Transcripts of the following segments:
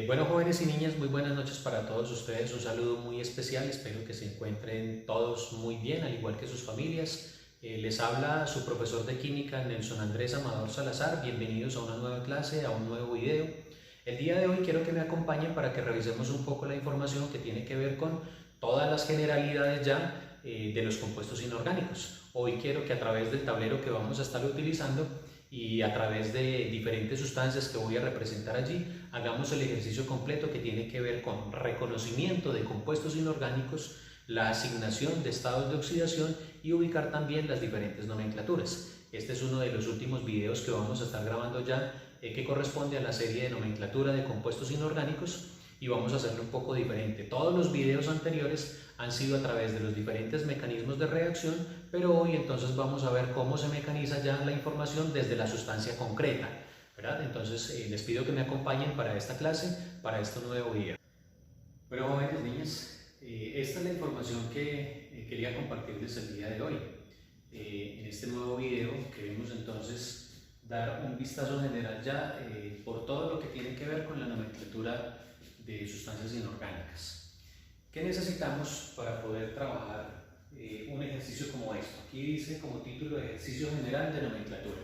Bueno, jóvenes y niñas, muy buenas noches para todos ustedes. Un saludo muy especial. Espero que se encuentren todos muy bien, al igual que sus familias. Les habla su profesor de química, Nelson Andrés Amador Salazar. Bienvenidos a una nueva clase, a un nuevo video. El día de hoy quiero que me acompañen para que revisemos un poco la información que tiene que ver con todas las generalidades ya de los compuestos inorgánicos. Hoy quiero que a través del tablero que vamos a estar utilizando y a través de diferentes sustancias que voy a representar allí, hagamos el ejercicio completo que tiene que ver con reconocimiento de compuestos inorgánicos, la asignación de estados de oxidación y ubicar también las diferentes nomenclaturas. Este es uno de los últimos videos que vamos a estar grabando ya, que corresponde a la serie de nomenclatura de compuestos inorgánicos, y vamos a hacerlo un poco diferente. Todos los videos anteriores han sido a través de los diferentes mecanismos de reacción, pero hoy entonces vamos a ver cómo se mecaniza ya la información desde la sustancia concreta, ¿verdad? Entonces les pido que me acompañen para esta clase, para este nuevo video. Bueno, jóvenes, niñas, esta es la información que quería compartirles el día de hoy. En este nuevo video queremos entonces dar un vistazo general ya por todo lo que tiene que ver con la nomenclatura de sustancias inorgánicas. ¿Qué necesitamos para poder trabajar un ejercicio como esto? Aquí dice como título ejercicio general de nomenclatura.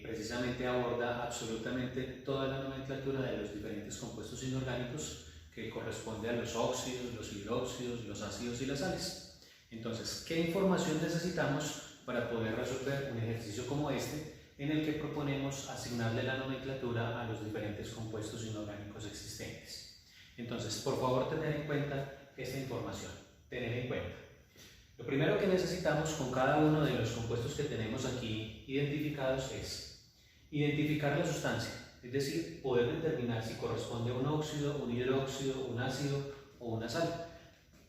Precisamente aborda absolutamente toda la nomenclatura de los diferentes compuestos inorgánicos que corresponde a los óxidos, los hidróxidos, los ácidos y las sales. Entonces, ¿qué información necesitamos para poder resolver un ejercicio como este en el que proponemos asignarle la nomenclatura a los diferentes compuestos inorgánicos existentes? Entonces, por favor, tener en cuenta esta información. Tener en cuenta. Lo primero que necesitamos con cada uno de los compuestos que tenemos aquí identificados es identificar la sustancia, es decir, poder determinar si corresponde a un óxido, un hidróxido, un ácido o una sal.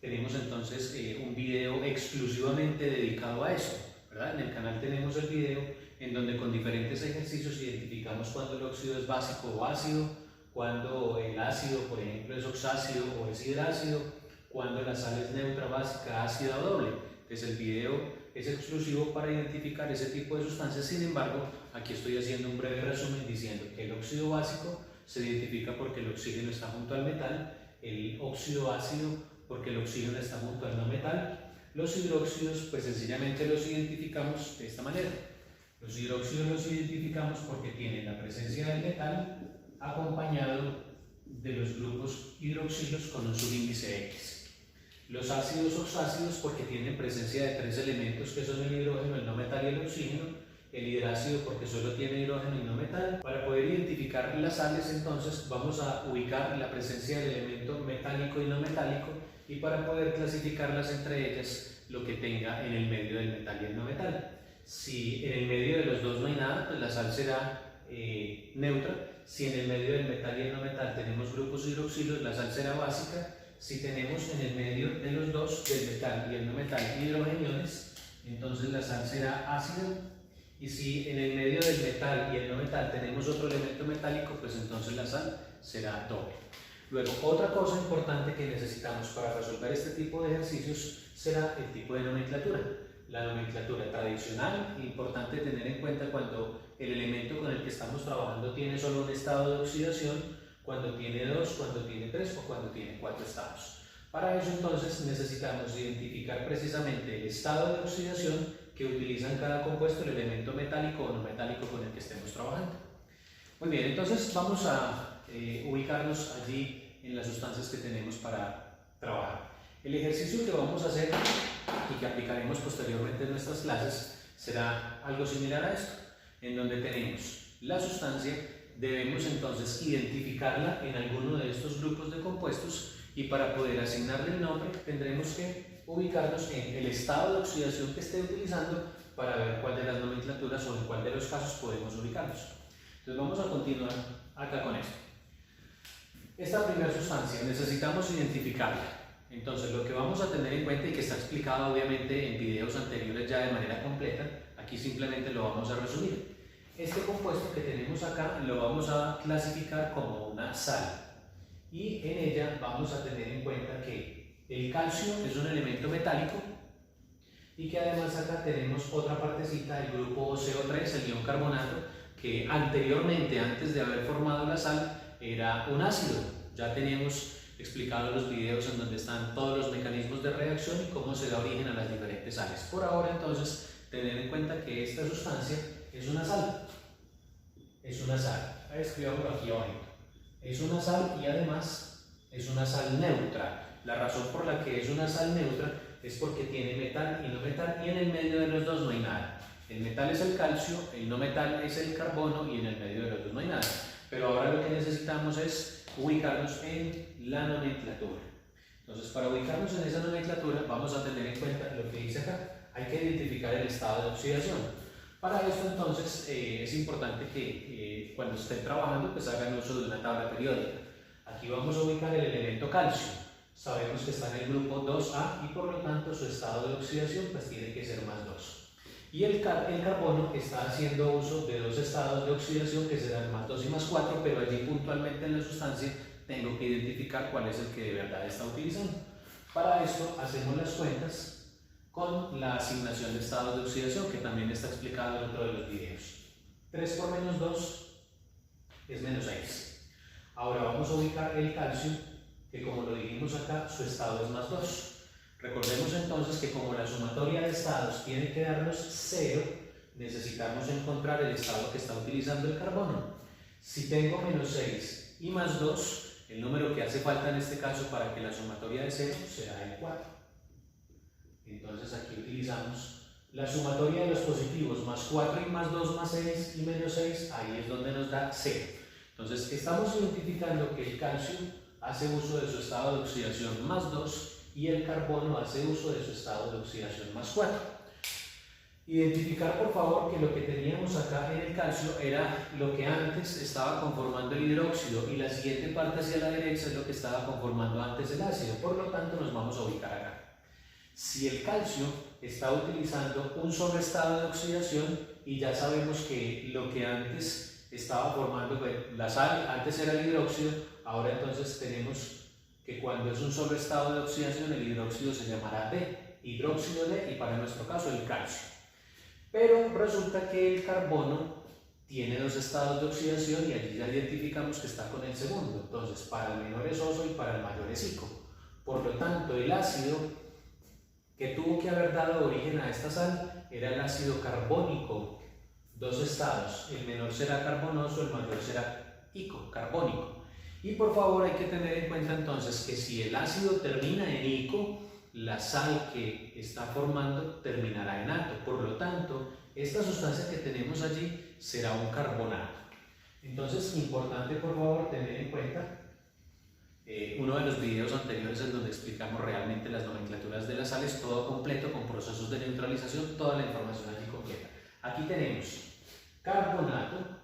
Tenemos entonces un video exclusivamente dedicado a eso, ¿verdad? En el canal tenemos el video en donde con diferentes ejercicios identificamos cuando el óxido es básico o ácido, cuando el ácido, por ejemplo, es oxácido o es hidrácido, cuando la sal es neutra, básica, ácida o doble. Entonces el video es exclusivo para identificar ese tipo de sustancias. Sin embargo, aquí estoy haciendo un breve resumen diciendo que el óxido básico se identifica porque el oxígeno está junto al metal, el óxido ácido porque el oxígeno está junto al no metal, los hidróxidos pues sencillamente los identificamos de esta manera. Los hidróxidos los identificamos porque tienen la presencia del metal acompañado de los grupos hidroxilos con un subíndice X. Los ácidos oxácidos porque tienen presencia de tres elementos que son el hidrógeno, el no metal y el oxígeno. El hidrácido porque solo tiene hidrógeno y no metal. Para poder identificar las sales entonces vamos a ubicar la presencia del elemento metálico y no metálico, y para poder clasificarlas entre ellas lo que tenga en el medio del metal y el no metal. Si en el medio de los dos no hay nada, pues la sal será neutra. Si en el medio del metal y el no metal tenemos grupos hidroxilos, la sal será básica. Si tenemos en el medio de los dos, del metal y el no metal, hidrogeniones, entonces la sal será ácida. Y si en el medio del metal y el no metal tenemos otro elemento metálico, pues entonces la sal será doble. Luego, otra cosa importante que necesitamos para resolver este tipo de ejercicios será el tipo de nomenclatura. La nomenclatura tradicional, importante tener en cuenta cuando el elemento con el que estamos trabajando tiene solo un estado de oxidación, cuando tiene dos, cuando tiene tres o cuando tiene cuatro estados. Para eso entonces necesitamos identificar precisamente el estado de oxidación que utiliza en cada compuesto el elemento metálico o no metálico con el que estemos trabajando. Muy bien, entonces vamos a ubicarnos allí en las sustancias que tenemos para trabajar. El ejercicio que vamos a hacer y que aplicaremos posteriormente en nuestras clases será algo similar a esto, en donde tenemos la sustancia, debemos entonces identificarla en alguno de estos grupos de compuestos, y para poder asignarle el nombre tendremos que ubicarnos en el estado de oxidación que esté utilizando para ver cuál de las nomenclaturas o en cuál de los casos podemos ubicarnos. Entonces vamos a continuar acá con esto. Esta primera sustancia necesitamos identificarla. Entonces lo que vamos a tener en cuenta, y que está explicado obviamente en videos anteriores ya de manera completa, aquí simplemente lo vamos a resumir. Este compuesto que tenemos acá lo vamos a clasificar como una sal, y en ella vamos a tener en cuenta que el calcio es un elemento metálico y que además acá tenemos otra partecita del grupo CO3, el ion carbonato, que anteriormente, antes de haber formado la sal, era un ácido. Ya tenemos explicado en los videos en donde están todos los mecanismos de reacción y cómo se da origen a las diferentes sales. Por ahora entonces, tener en cuenta que esta sustancia es una sal. Es una sal. Escribámoslo aquí abajo. Es una sal y además es una sal neutra. La razón por la que es una sal neutra es porque tiene metal y no metal, y en el medio de los dos no hay nada. El metal es el calcio, el no metal es el carbono, y en el medio de los dos no hay nada. Pero ahora lo que necesitamos es ubicarnos en la nomenclatura. Entonces, para ubicarnos en esa nomenclatura vamos a tener en cuenta lo que dice acá. Hay que identificar el estado de oxidación. Para esto entonces es importante que cuando estén trabajando pues hagan uso de una tabla periódica. Aquí vamos a ubicar el elemento calcio. Sabemos que está en el grupo 2A y por lo tanto su estado de oxidación pues tiene que ser más 2. Y el carbono está haciendo uso de dos estados de oxidación que serán más 2 y más 4, pero allí puntualmente en la sustancia tengo que identificar cuál es el que de verdad está utilizando. Para esto hacemos las cuentas con la asignación de estados de oxidación, que también está explicado en otro de los videos. 3 por menos 2 es menos 6. Ahora vamos a ubicar el calcio, que como lo dijimos acá, su estado es más 2. Recordemos entonces que como la sumatoria de estados tiene que darnos 0, necesitamos encontrar el estado que está utilizando el carbono. Si tengo menos 6 y más 2, el número que hace falta en este caso para que la sumatoria de 0 será el 4. Entonces aquí utilizamos la sumatoria de los positivos, más 4 y más 2 más 6 y menos 6, ahí es donde nos da 0. Entonces estamos identificando que el calcio hace uso de su estado de oxidación más 2 y el carbono hace uso de su estado de oxidación más 4. Identificar por favor que lo que teníamos acá en el calcio era lo que antes estaba conformando el hidróxido y la siguiente parte hacia la derecha es lo que estaba conformando antes el ácido, por lo tanto nos vamos a ubicar acá. Si el calcio está utilizando un solo estado de oxidación y ya sabemos que lo que antes estaba formando la sal, antes era el hidróxido, ahora entonces tenemos que cuando es un solo estado de oxidación el hidróxido se llamará D, hidróxido de, y para nuestro caso el calcio. Pero resulta que el carbono tiene dos estados de oxidación y allí ya identificamos que está con el segundo, entonces para el menor es oso y para el mayor es ico. Por lo tanto, el ácido que tuvo que haber dado origen a esta sal era el ácido carbónico, dos estados, el menor será carbonoso, el mayor será ico, carbónico. Y por favor hay que tener en cuenta entonces que si el ácido termina en ico, la sal que está formando terminará en ato. Por lo tanto, esta sustancia que tenemos allí será un carbonato. Entonces, importante por favor tener en cuenta uno de los videos anteriores en donde explicamos realmente las nomenclaturas de las sales, todo completo con procesos de neutralización, toda la información allí completa. Aquí tenemos carbonato,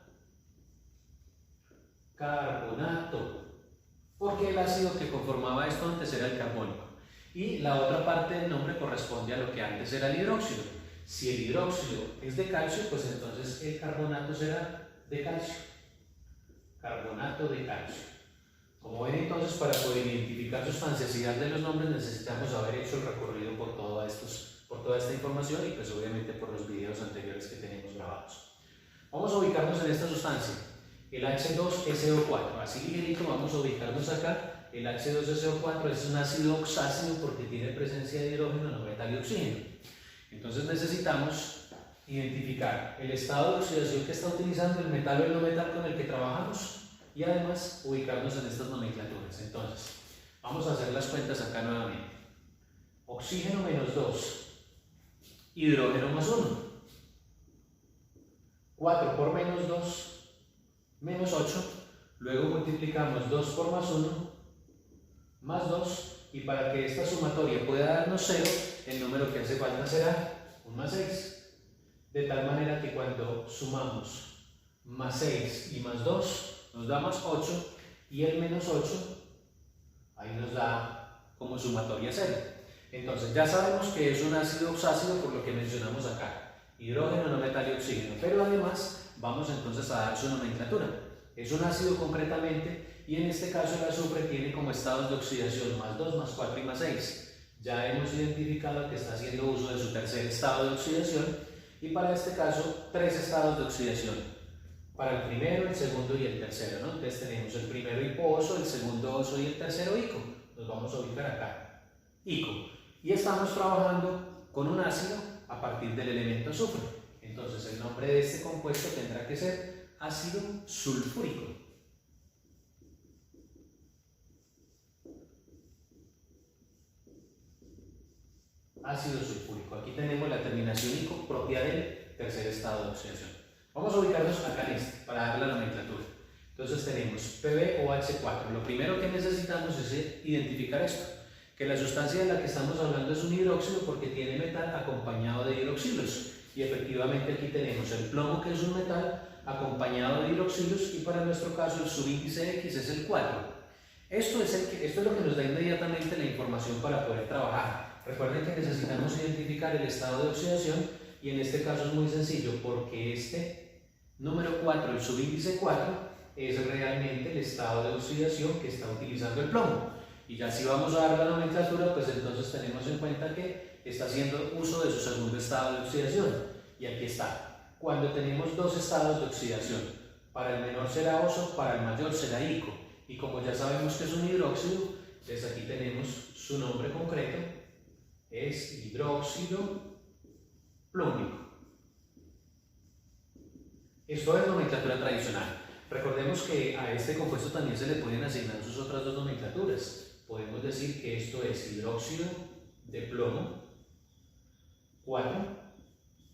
porque el ácido que conformaba esto antes era el carbónico y la otra parte del nombre corresponde a lo que antes era el hidróxido. Si el hidróxido es de calcio, pues entonces el carbonato será de calcio, carbonato de calcio. Como ven entonces, para poder identificar sustancias y darle los nombres necesitamos haber hecho el recorrido por toda esta información y pues obviamente por los videos anteriores que tenemos grabados. Vamos a ubicarnos en esta sustancia, el H2SO4, así ligerito vamos a ubicarnos acá. El H2SO4 es un ácido oxácido porque tiene presencia de hidrógeno, no metal y oxígeno. Entonces necesitamos identificar el estado de oxidación que está utilizando el metal o el no metal con el que trabajamos y además ubicarnos en estas nomenclaturas. Entonces, vamos a hacer las cuentas acá nuevamente. Oxígeno menos 2, hidrógeno más 1. 4 por menos 2, menos 8. Luego multiplicamos 2 por más 1, más 2. Y para que esta sumatoria pueda darnos 0, el número que hace falta será un más 6. De tal manera que cuando sumamos más 6 y más 2, nos da más 8 y el menos 8 ahí nos da como sumatoria 0. Entonces ya sabemos que es un ácido oxácido por lo que mencionamos acá, hidrógeno, no metal y oxígeno, pero además vamos entonces a dar su nomenclatura. Es un ácido concretamente y en este caso el azufre tiene como estados de oxidación más 2, más 4 y más 6. Ya hemos identificado que está haciendo uso de su tercer estado de oxidación y para este caso 3 estados de oxidación. para el primero, el segundo y el tercero, ¿no? Entonces tenemos el primero hiposo, el segundo oso y el tercero ico. Nos vamos a ubicar acá, ico. Y estamos trabajando con un ácido a partir del elemento azufre. Entonces el nombre de este compuesto tendrá que ser ácido sulfúrico. Ácido sulfúrico. Aquí tenemos la terminación ico propia del tercer estado de oxidación. Vamos a ubicarnos acá en este para dar la nomenclatura. Entonces tenemos PbOH4. Lo primero que necesitamos es identificar esto, que la sustancia de la que estamos hablando es un hidróxido porque tiene metal acompañado de hidroxilos. Y efectivamente aquí tenemos el plomo, que es un metal acompañado de hidroxilos, y para nuestro caso el subíndice X es el 4. Esto es lo que nos da inmediatamente la información para poder trabajar. Recuerden que necesitamos identificar el estado de oxidación, y en este caso es muy sencillo porque este número 4, el subíndice 4, es realmente el estado de oxidación que está utilizando el plomo. Y ya si vamos a dar la nomenclatura, pues entonces tenemos en cuenta que está haciendo uso de su segundo estado de oxidación. Y aquí está. Cuando tenemos dos estados de oxidación, para el menor será oso, para el mayor será ico. Y como ya sabemos que es un hidróxido, entonces aquí tenemos su nombre concreto, es hidróxido plúmico. Esto es nomenclatura tradicional. Recordemos que a este compuesto también se le pueden asignar sus otras dos nomenclaturas. Podemos decir que esto es hidróxido de plomo 4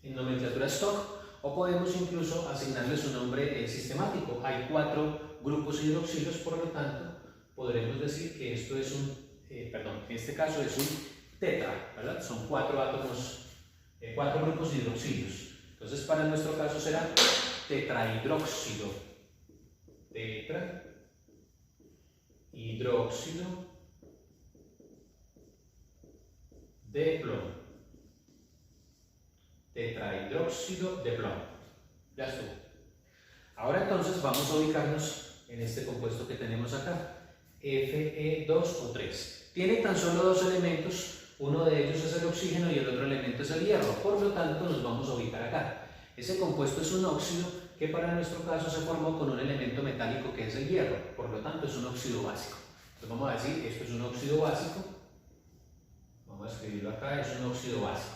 en nomenclatura stock, o podemos incluso asignarle su nombre sistemático. Hay 4 grupos hidroxilos, por lo tanto podremos decir que esto es un, en este caso es un tetra, ¿verdad? Son 4 átomos, 4 grupos hidroxilos. Entonces para nuestro caso será tetrahidróxido, tetrahidróxido de plomo, tetrahidróxido de plomo. Ya estuvo. Ahora entonces vamos a ubicarnos en este compuesto que tenemos acá, Fe2 o 3. Tiene tan solo dos elementos, uno de ellos es el oxígeno y el otro elemento es el hierro, por lo tanto nos vamos a ubicar acá. Ese compuesto es un óxido que para nuestro caso se formó con un elemento metálico que es el hierro, por lo tanto es un óxido básico. Entonces vamos a decir, esto es un óxido básico, vamos a escribirlo acá, es un óxido básico.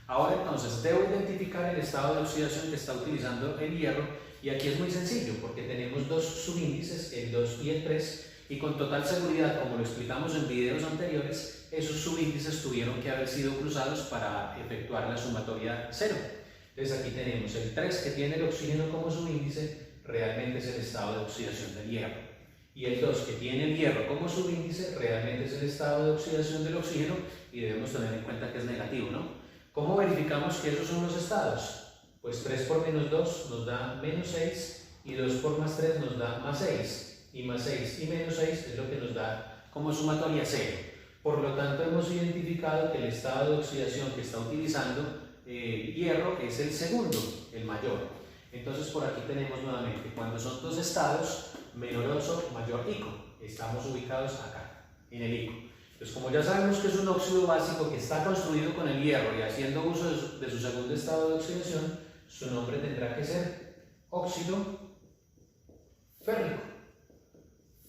Ahora entonces debo identificar el estado de oxidación que está utilizando el hierro, y aquí es muy sencillo porque tenemos dos subíndices, el 2 y el 3, y con total seguridad, como lo explicamos en videos anteriores, esos subíndices tuvieron que haber sido cruzados para efectuar la sumatoria 0. Entonces aquí tenemos el 3, que tiene el oxígeno como subíndice, realmente es el estado de oxidación del hierro. Y el 2, que tiene el hierro como subíndice, realmente es el estado de oxidación del oxígeno, y debemos tener en cuenta que es negativo, ¿no? ¿Cómo verificamos que esos son los estados? Pues 3 por menos 2 nos da menos 6, y 2 por más 3 nos da más 6. Y más 6 y menos 6 es lo que nos da como sumatoria 0. Por lo tanto, hemos identificado que el estado de oxidación que está utilizando el hierro es el segundo, el mayor. Entonces, por aquí tenemos nuevamente, cuando son dos estados, menor oso, mayor ico. Estamos ubicados acá, en el ico. Entonces, como ya sabemos que es un óxido básico que está construido con el hierro y haciendo uso de su segundo estado de oxidación, su nombre tendrá que ser óxido férrico.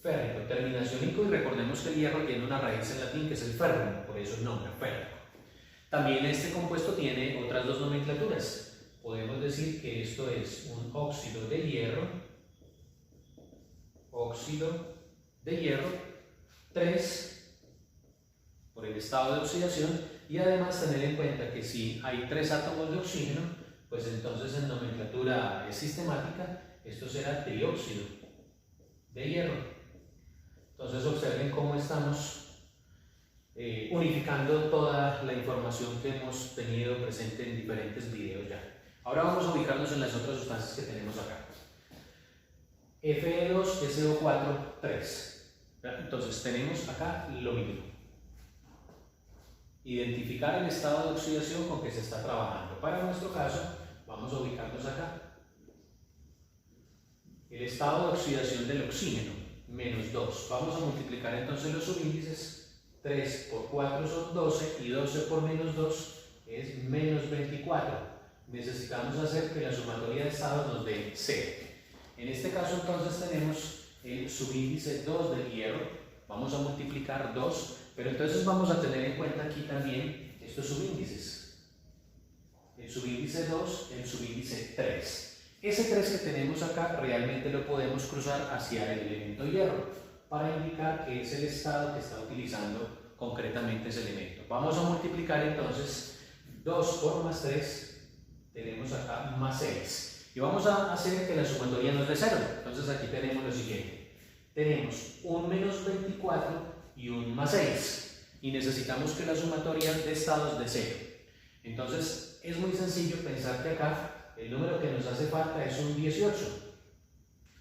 Férrico, terminación ico, y recordemos que el hierro tiene una raíz en latín que es el ferrum, por eso el nombre, férrico. También este compuesto tiene otras dos nomenclaturas. Podemos decir que esto es un óxido de hierro 3, por el estado de oxidación, y además tener en cuenta que si hay 3 átomos de oxígeno, pues entonces en nomenclatura sistemática esto será trióxido de hierro. Entonces observen cómo estamos unificando toda la información que hemos tenido presente en diferentes videos ya. Ahora vamos a ubicarnos en las otras sustancias que tenemos acá. Fe2SO4 3. Entonces tenemos acá lo mismo. Identificar el estado de oxidación con que se está trabajando. Para nuestro caso, vamos a ubicarnos acá. El estado de oxidación del oxígeno, menos 2. Vamos a multiplicar entonces los subíndices. 3 por 4 son 12, y 12 por menos 2 es menos 24. Necesitamos hacer que la sumatoria de estados nos dé 0. En este caso entonces tenemos el subíndice 2 del hierro, vamos a multiplicar 2, pero entonces vamos a tener en cuenta aquí también estos subíndices. El subíndice 2, el subíndice 3. Ese 3 que tenemos acá realmente lo podemos cruzar hacia el elemento hierro para indicar que es el estado que está utilizando concretamente ese elemento. Vamos a multiplicar entonces 2 por más 3, tenemos acá más 6. Y vamos a hacer que la sumatoria nos dé 0. Entonces aquí tenemos lo siguiente. Tenemos un menos 24 y un más 6. Y necesitamos que la sumatoria de estados de 0. Entonces es muy sencillo pensar que acá el número que nos hace falta es un 18,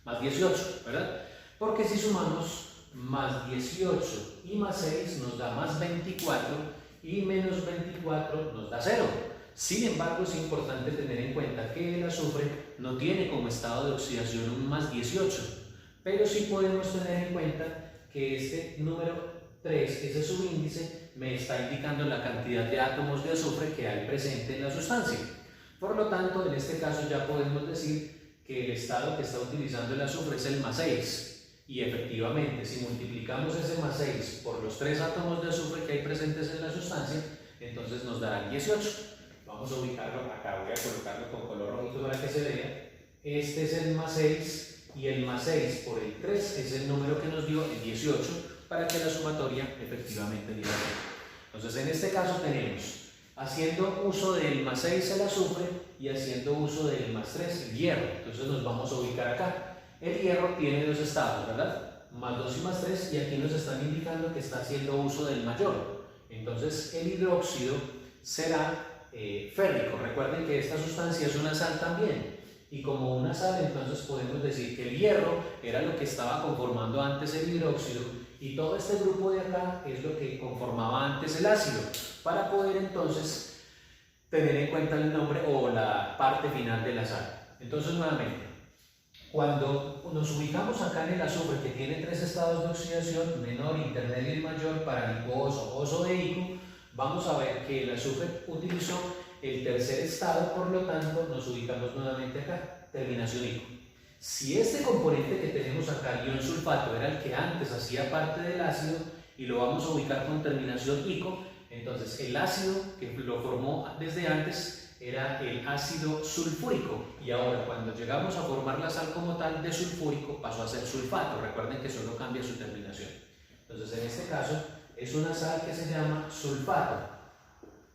más 18, ¿verdad? Porque si sumamos más 18 y más 6 nos da más 24 y menos 24 nos da 0. Sin embargo, es importante tener en cuenta que el azufre no tiene como estado de oxidación un más 18, pero sí podemos tener en cuenta que este número 3, ese subíndice, me está indicando la cantidad de átomos de azufre que hay presente en la sustancia. Por lo tanto, en este caso ya podemos decir que el estado que está utilizando el azufre es el más 6. Y efectivamente, si multiplicamos ese más 6 por los 3 átomos de azufre que hay presentes en la sustancia, entonces nos dará 18. Vamos a ubicarlo acá, voy a colocarlo con color rojito para que se vea. Este es el más 6 y el más 6 por el 3 es el número que nos dio el 18 para que la sumatoria efectivamente diera 0. Entonces, en este caso tenemos haciendo uso del más 6 el azufre y haciendo uso del más 3 el hierro. Entonces nos vamos a ubicar acá. El hierro tiene dos estados, ¿verdad? Más 2 y más 3, y aquí nos están indicando que está haciendo uso del mayor. Entonces el hidróxido será férrico. Recuerden que esta sustancia es una sal también. Y como una sal, entonces podemos decir que el hierro era lo que estaba conformando antes el hidróxido, y todo este grupo de acá es lo que conformaba antes el ácido, para poder entonces tener en cuenta el nombre o la parte final de la sal. Entonces, nuevamente, cuando nos ubicamos acá en el azufre, que tiene 3 estados de oxidación, menor, intermedio y mayor, para liposo, oso e ico, vamos a ver que el azufre utilizó el tercer estado, por lo tanto nos ubicamos nuevamente acá, terminación ico. Si este componente que tenemos acá, ion sulfato, era el que antes hacía parte del ácido y lo vamos a ubicar con terminación ico, entonces el ácido que lo formó desde antes era el ácido sulfúrico, y ahora cuando llegamos a formar la sal como tal de sulfúrico pasó a ser sulfato. Recuerden que solo cambia su terminación. Entonces en este caso es una sal que se llama sulfato.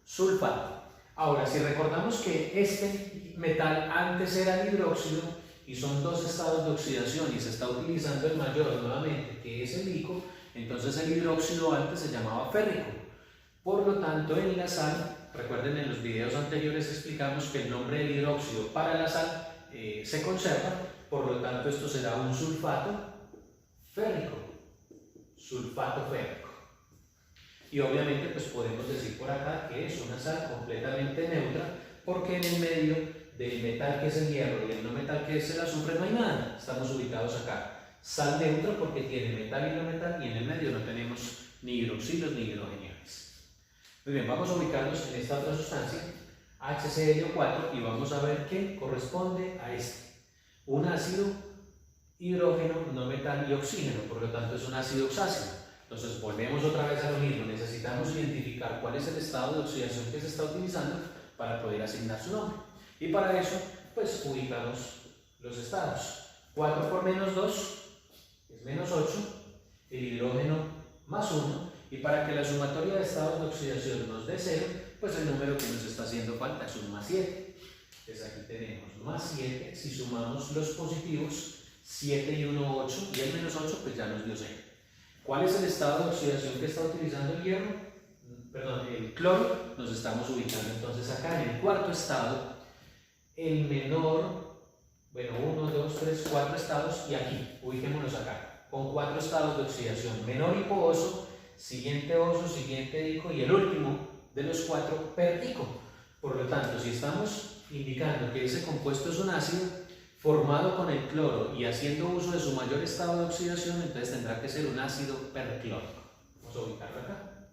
Sulfato. Ahora, si recordamos que este metal antes era el hidróxido y son 2 estados de oxidación y se está utilizando el mayor nuevamente, que es el ico, entonces el hidróxido antes se llamaba férrico. Por lo tanto, en la sal, recuerden, en los videos anteriores explicamos que el nombre del hidróxido para la sal se conserva, por lo tanto esto será un sulfato férrico. Sulfato férrico. Y obviamente pues podemos decir por acá que es una sal completamente neutra, porque en el medio del metal que es el hierro y el no metal que es el azufre no hay nada. Estamos ubicados acá. Sal neutra porque tiene metal y no metal, y en el medio no tenemos ni hidroxilos ni hidrogeniones. Muy bien, vamos a ubicarnos en esta otra sustancia, HCl4, y vamos a ver qué corresponde a este. Un ácido, hidrógeno, no metal y oxígeno, por lo tanto es un ácido oxácido. Entonces volvemos otra vez a lo mismo, necesitamos identificar cuál es el estado de oxidación que se está utilizando para poder asignar su nombre. Y para eso, pues ubicamos los estados. 4 por menos 2 es menos 8, el hidrógeno más 1, y para que la sumatoria de estados de oxidación nos dé 0, pues el número que nos está haciendo falta es un más 7. Entonces aquí tenemos más 7, si sumamos los positivos, 7 y 1, 8, y el menos 8 pues ya nos dio 0. ¿Cuál es el estado de oxidación que está utilizando el hierro? Perdón, el cloro. Nos estamos ubicando entonces acá en el cuarto estado, el menor, bueno, 1, 2, 3, 4 estados, y aquí, ubiquémonos acá, con 4 estados de oxidación, menor hiposo, siguiente oso, siguiente ico, y el último de los 4 perico. Por lo tanto, si estamos indicando que ese compuesto es un ácido formado con el cloro y haciendo uso de su mayor estado de oxidación, entonces tendrá que ser un ácido perclórico. Vamos a ubicarlo acá.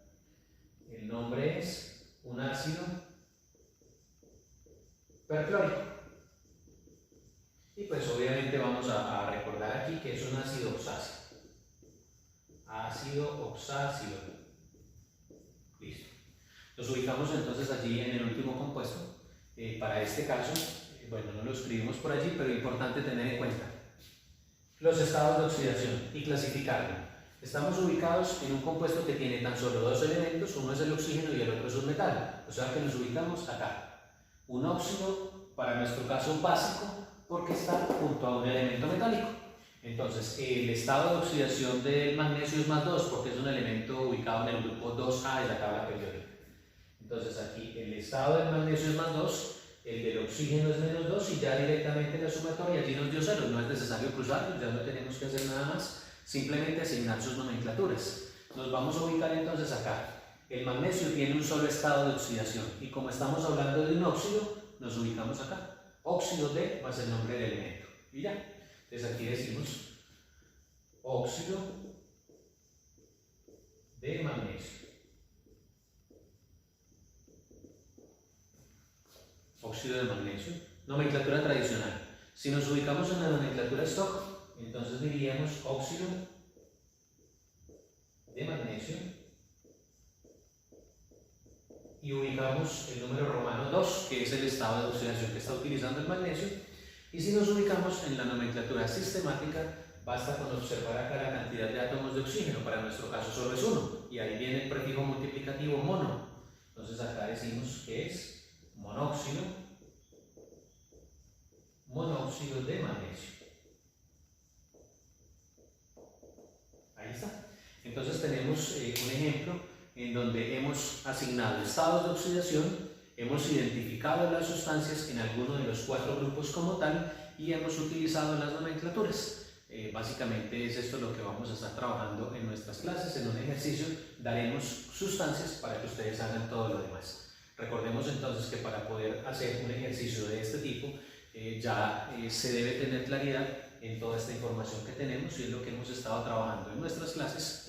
El nombre es un ácido perclórico. Y pues obviamente vamos a que es un ácido oxácido. Ácido oxácido. Listo. Nos ubicamos entonces allí en el último compuesto. Para este caso, bueno, no lo escribimos por allí, pero es importante tener en cuenta los estados de oxidación y clasificarlo. Estamos ubicados en un compuesto que tiene tan solo dos elementos, uno es el oxígeno y el otro es un metal, o sea que nos ubicamos acá. Un óxido, para nuestro caso básico, porque está junto a un elemento metálico. Entonces, el estado de oxidación del magnesio es más 2, porque es un elemento ubicado en el grupo 2A de la tabla periódica. Entonces, aquí el estado del magnesio es más 2, el del oxígeno es menos 2 y ya directamente la sumatoria allí nos dio 0, no es necesario cruzarlo, ya no tenemos que hacer nada más, simplemente asignar sus nomenclaturas. Nos vamos a ubicar entonces acá. El magnesio tiene un solo estado de oxidación y como estamos hablando de un óxido, nos ubicamos acá. Óxido de más el nombre del elemento. Y ya. Entonces aquí decimos óxido de magnesio. Óxido de magnesio. Nomenclatura tradicional. Si nos ubicamos en la nomenclatura stock, entonces diríamos óxido de magnesio y ubicamos el número romano 2, que es el estado de oxidación que está utilizando el magnesio. Y si nos ubicamos en la nomenclatura sistemática, basta con observar acá la cantidad de átomos de oxígeno, para nuestro caso solo es 1, y ahí viene el prefijo multiplicativo mono. Entonces acá decimos que es monóxido de magnesio. Ahí está. Entonces tenemos un ejemplo en donde hemos asignado estados de oxidación, hemos identificado las sustancias en alguno de los 4 grupos como tal y hemos utilizado las nomenclaturas. Básicamente es esto lo que vamos a estar trabajando en nuestras clases. En un ejercicio daremos sustancias para que ustedes hagan todo lo demás. Recordemos entonces que para poder hacer un ejercicio de este tipo se debe tener claridad en toda esta información que tenemos y es lo que hemos estado trabajando en nuestras clases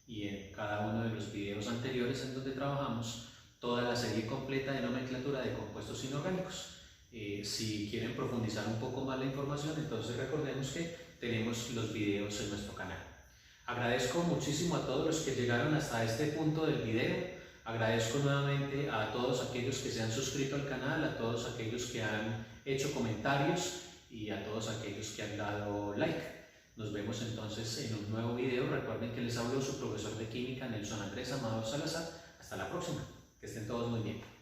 y en cada uno de los videos anteriores en donde trabajamos toda la serie completa de nomenclatura de compuestos inorgánicos. Si quieren profundizar un poco más la información, entonces recordemos que tenemos los videos en nuestro canal. Agradezco muchísimo a todos los que llegaron hasta este punto del video. Agradezco nuevamente a todos aquellos que se han suscrito al canal, a todos aquellos que han hecho comentarios y a todos aquellos que han dado like. Nos vemos entonces en un nuevo video. Recuerden que les habló su profesor de química, Nelson Andrés Amador Salazar. Hasta la próxima. Que estén todos muy bien.